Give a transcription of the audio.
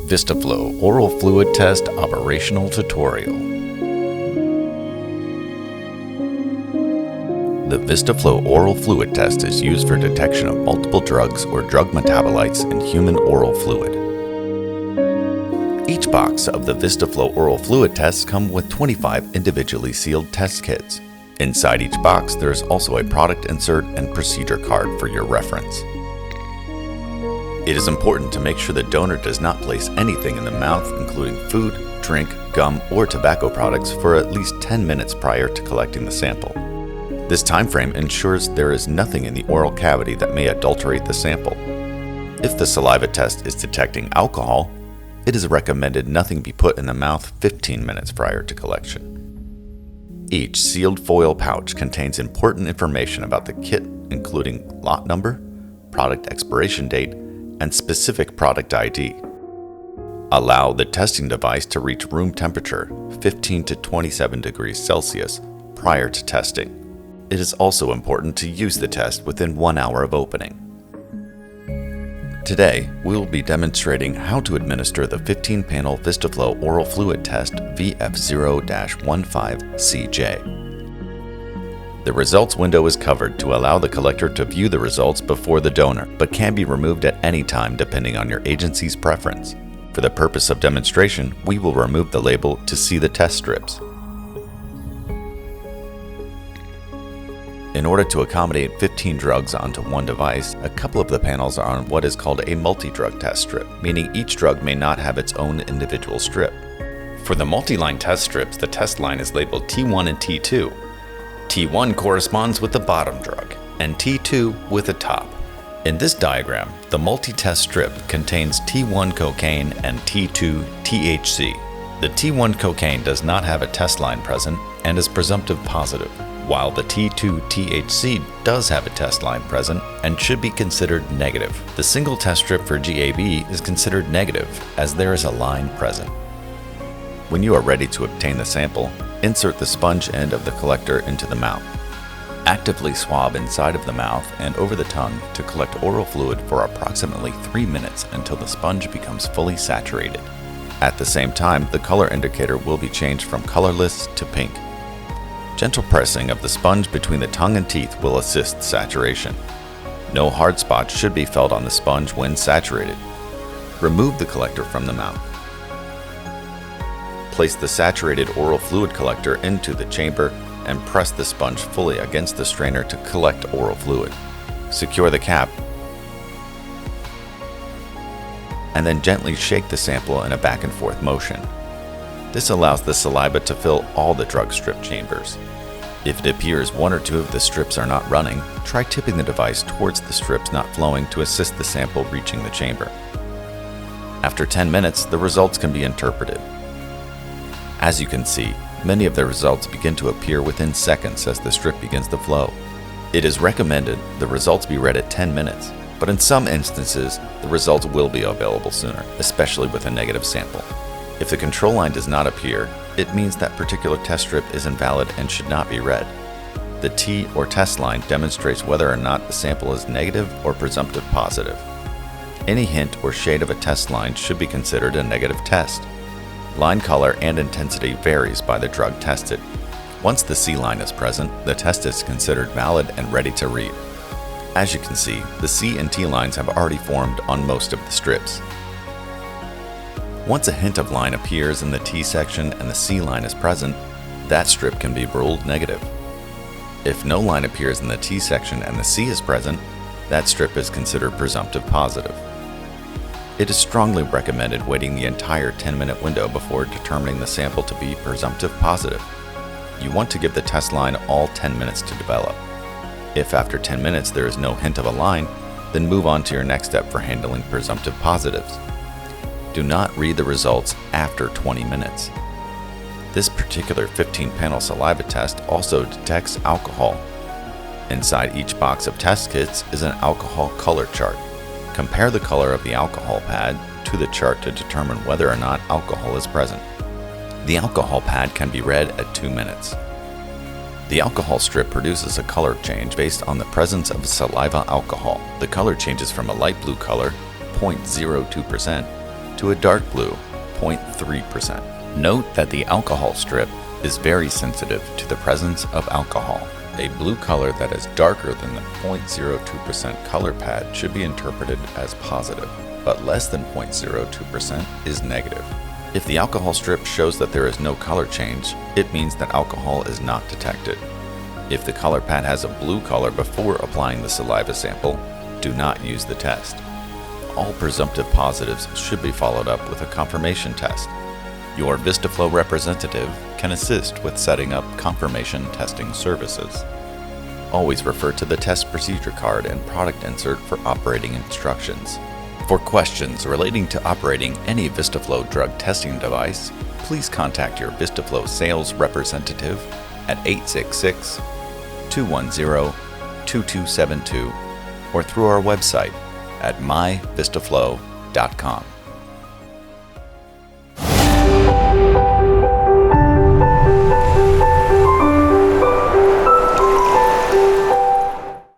VistaFlow Oral Fluid Test Operational Tutorial. The VistaFlow Oral Fluid Test is used for detection of multiple drugs or drug metabolites in human oral fluid. Each box of the VistaFlow Oral Fluid Tests come with 25 individually sealed test kits. Inside each box, there is also a product insert and procedure card for your reference. It is important to make sure the donor does not place anything in the mouth, including food, drink, gum, or tobacco products, for at least 10 minutes prior to collecting the sample. This time frame ensures there is nothing in the oral cavity that may adulterate the sample. If the saliva test is detecting alcohol, it is recommended nothing be put in the mouth 15 minutes prior to collection. Each sealed foil pouch contains important information about the kit, including lot number, product expiration date, and specific product ID. Allow the testing device to reach room temperature, 15 to 27 degrees Celsius, prior to testing. It is also important to use the test within 1 hour of opening. Today, we will be demonstrating how to administer the 15-panel VistaFlow Oral Fluid Test VF0-15CJ. The results window is covered to allow the collector to view the results before the donor, but can be removed at any time depending on your agency's preference. For the purpose of demonstration, we will remove the label to see the test strips. In order to accommodate 15 drugs onto one device, a couple of the panels are on what is called a multi-drug test strip, meaning each drug may not have its own individual strip. For the multi-line test strips, the test line is labeled T1 and T2. T1 corresponds with the bottom drug, and T2 with the top. In this diagram, the multi-test strip contains T1 cocaine and T2 THC. The T1 cocaine does not have a test line present and is presumptive positive, while the T2 THC does have a test line present and should be considered negative. The single test strip for GAB is considered negative as there is a line present. When you are ready to obtain the sample, insert the sponge end of the collector into the mouth. Actively swab inside of the mouth and over the tongue to collect oral fluid for approximately 3 minutes until the sponge becomes fully saturated. At the same time, the color indicator will be changed from colorless to pink. Gentle pressing of the sponge between the tongue and teeth will assist saturation. No hard spots should be felt on the sponge when saturated. Remove the collector from the mouth. Place the saturated oral fluid collector into the chamber and press the sponge fully against the strainer to collect oral fluid. Secure the cap and then gently shake the sample in a back and forth motion. This allows the saliva to fill all the drug strip chambers. If it appears one or two of the strips are not running, try tipping the device towards the strips not flowing to assist the sample reaching the chamber. After 10 minutes, the results can be interpreted. As you can see, many of the results begin to appear within seconds as the strip begins to flow. It is recommended the results be read at 10 minutes, but in some instances, the results will be available sooner, especially with a negative sample. If the control line does not appear, it means that particular test strip is invalid and should not be read. The T or test line demonstrates whether or not the sample is negative or presumptive positive. Any hint or shade of a test line should be considered a negative test. Line color and intensity varies by the drug tested. Once the C line is present, the test is considered valid and ready to read. As you can see, the C and T lines have already formed on most of the strips. Once a hint of line appears in the T section and the C line is present, that strip can be ruled negative. If no line appears in the T section and the C is present, that strip is considered presumptive positive. It is strongly recommended waiting the entire 10-minute window before determining the sample to be presumptive positive. You want to give the test line all 10 minutes to develop. If after 10 minutes there is no hint of a line, then move on to your next step for handling presumptive positives. Do not read the results after 20 minutes. This particular 15-panel saliva test also detects alcohol. Inside each box of test kits is an alcohol color chart. Compare the color of the alcohol pad to the chart to determine whether or not alcohol is present. The alcohol pad can be read at 2 minutes. The alcohol strip produces a color change based on the presence of saliva alcohol. The color changes from a light blue color, 0.02%, to a dark blue, 0.3%. Note that the alcohol strip is very sensitive to the presence of alcohol. A blue color that is darker than the 0.02% color pad should be interpreted as positive, but less than 0.02% is negative. If the alcohol strip shows that there is no color change, it means that alcohol is not detected. If the color pad has a blue color before applying the saliva sample, do not use the test. All presumptive positives should be followed up with a confirmation test. Your VistaFlow representative can assist with setting up confirmation testing services. Always refer to the test procedure card and product insert for operating instructions. For questions relating to operating any VistaFlow drug testing device, please contact your VistaFlow sales representative at 866-210-2272 or through our website at myvistaflow.com.